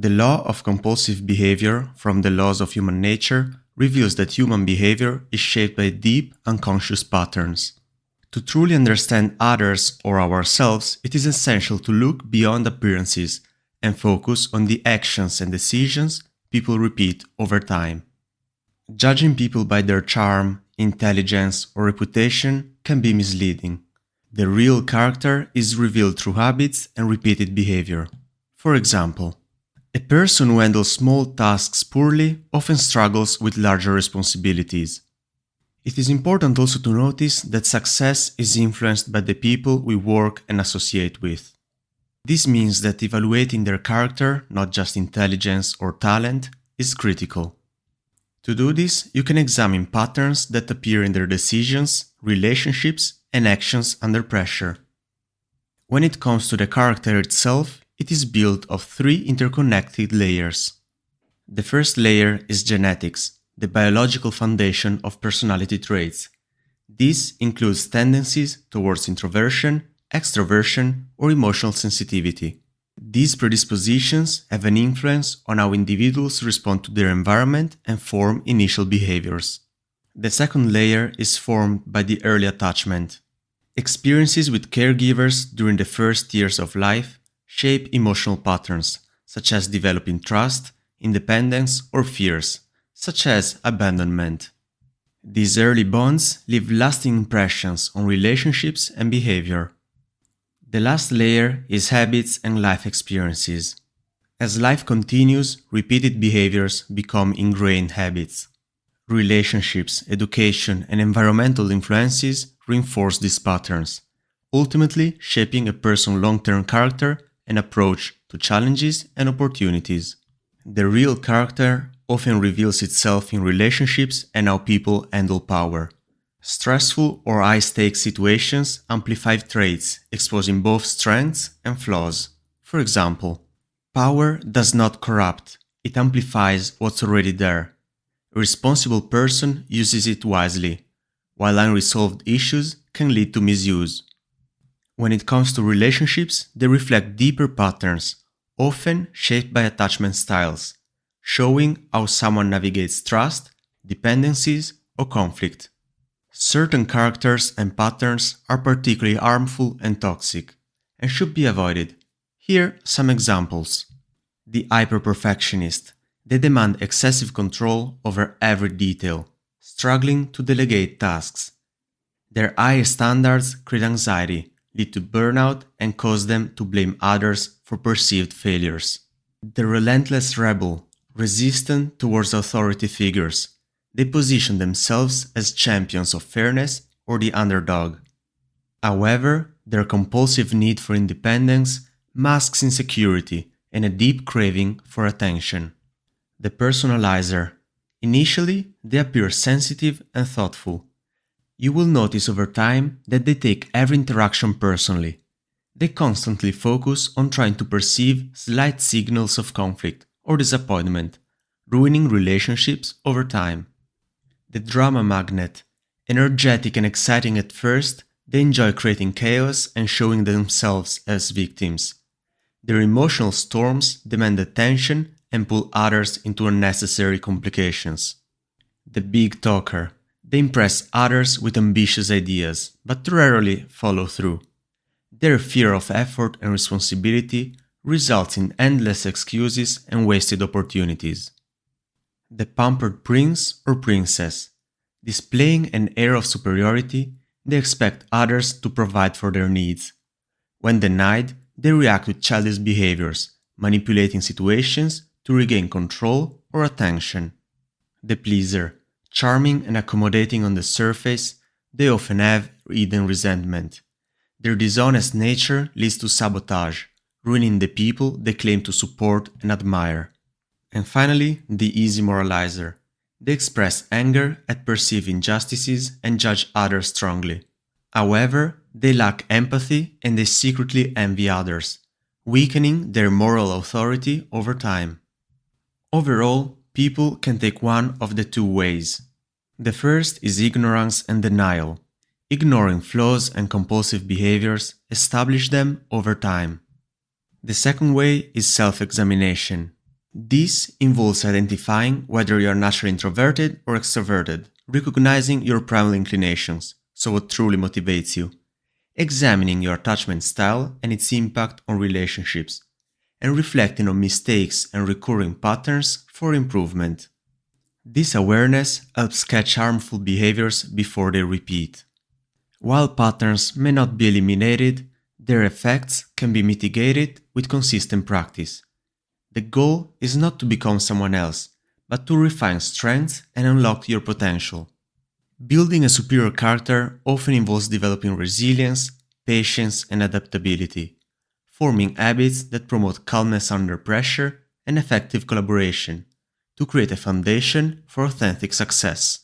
The law of compulsive behavior from the laws of human nature reveals that human behavior is shaped by deep unconscious patterns. To truly understand others or ourselves, it is essential to look beyond appearances and focus on the actions and decisions people repeat over time. Judging people by their charm, intelligence, or reputation can be misleading. The real character is revealed through habits and repeated behavior. For example, a person who handles small tasks poorly often struggles with larger responsibilities. It is important also to notice that success is influenced by the people we work and associate with. This means that evaluating their character, not just intelligence or talent, is critical. To do this, you can examine patterns that appear in their decisions, relationships, and actions under pressure. When it comes to the character itself, it is built of three interconnected layers. The first layer is genetics, the biological foundation of personality traits. This includes tendencies towards introversion, extroversion, or emotional sensitivity. These predispositions have an influence on how individuals respond to their environment and form initial behaviors. The second layer is formed by the early attachment. Experiences with caregivers during the first years of life shape emotional patterns, such as developing trust, independence, or fears, such as abandonment. These early bonds leave lasting impressions on relationships and behavior. The last layer is habits and life experiences. As life continues, repeated behaviors become ingrained habits. Relationships, education, and environmental influences reinforce these patterns, ultimately shaping a person's long-term character and approach to challenges and opportunities. The real character often reveals itself in relationships and how people handle power. Stressful or high-stakes situations amplify traits, exposing both strengths and flaws. For example, power does not corrupt, it amplifies what's already there. A responsible person uses it wisely, while unresolved issues can lead to misuse. When it comes to relationships, they reflect deeper patterns, often shaped by attachment styles, showing how someone navigates trust, dependencies, or conflict. Certain characters and patterns are particularly harmful and toxic, and should be avoided. Here are some examples. The hyper-perfectionist. They demand excessive control over every detail, struggling to delegate tasks. Their high standards create anxiety, lead to burnout, and cause them to blame others for perceived failures. The relentless rebel, resistant towards authority figures. They position themselves as champions of fairness or the underdog. However, their compulsive need for independence masks insecurity and a deep craving for attention. The personalizer. Initially, they appear sensitive and thoughtful. You will notice over time that they take every interaction personally. They constantly focus on trying to perceive slight signals of conflict or disappointment, ruining relationships over time. The drama magnet. Energetic and exciting at first, they enjoy creating chaos and showing themselves as victims. Their emotional storms demand attention and pull others into unnecessary complications. The big talker. They impress others with ambitious ideas, but rarely follow through. Their fear of effort and responsibility results in endless excuses and wasted opportunities. The pampered prince or princess. Displaying an air of superiority, they expect others to provide for their needs. When denied, they react with childish behaviors, manipulating situations to regain control or attention. The pleaser. Charming and accommodating on the surface, they often have hidden resentment. Their dishonest nature leads to sabotage, ruining the people they claim to support and admire. And finally, the easy moralizer. They express anger at perceived injustices and judge others strongly. However, they lack empathy and they secretly envy others, weakening their moral authority over time. Overall, people can take one of the two ways. The first is ignorance and denial. Ignoring flaws and compulsive behaviors establish them over time. The second way is self-examination. This involves identifying whether you are naturally introverted or extroverted, recognizing your primal inclinations, so what truly motivates you, examining your attachment style and its impact on relationships, and reflecting on mistakes and recurring patterns for improvement. This awareness helps catch harmful behaviors before they repeat. While patterns may not be eliminated, their effects can be mitigated with consistent practice. The goal is not to become someone else, but to refine strengths and unlock your potential. Building a superior character often involves developing resilience, patience, and adaptability, forming habits that promote calmness under pressure and effective collaboration to create a foundation for authentic success.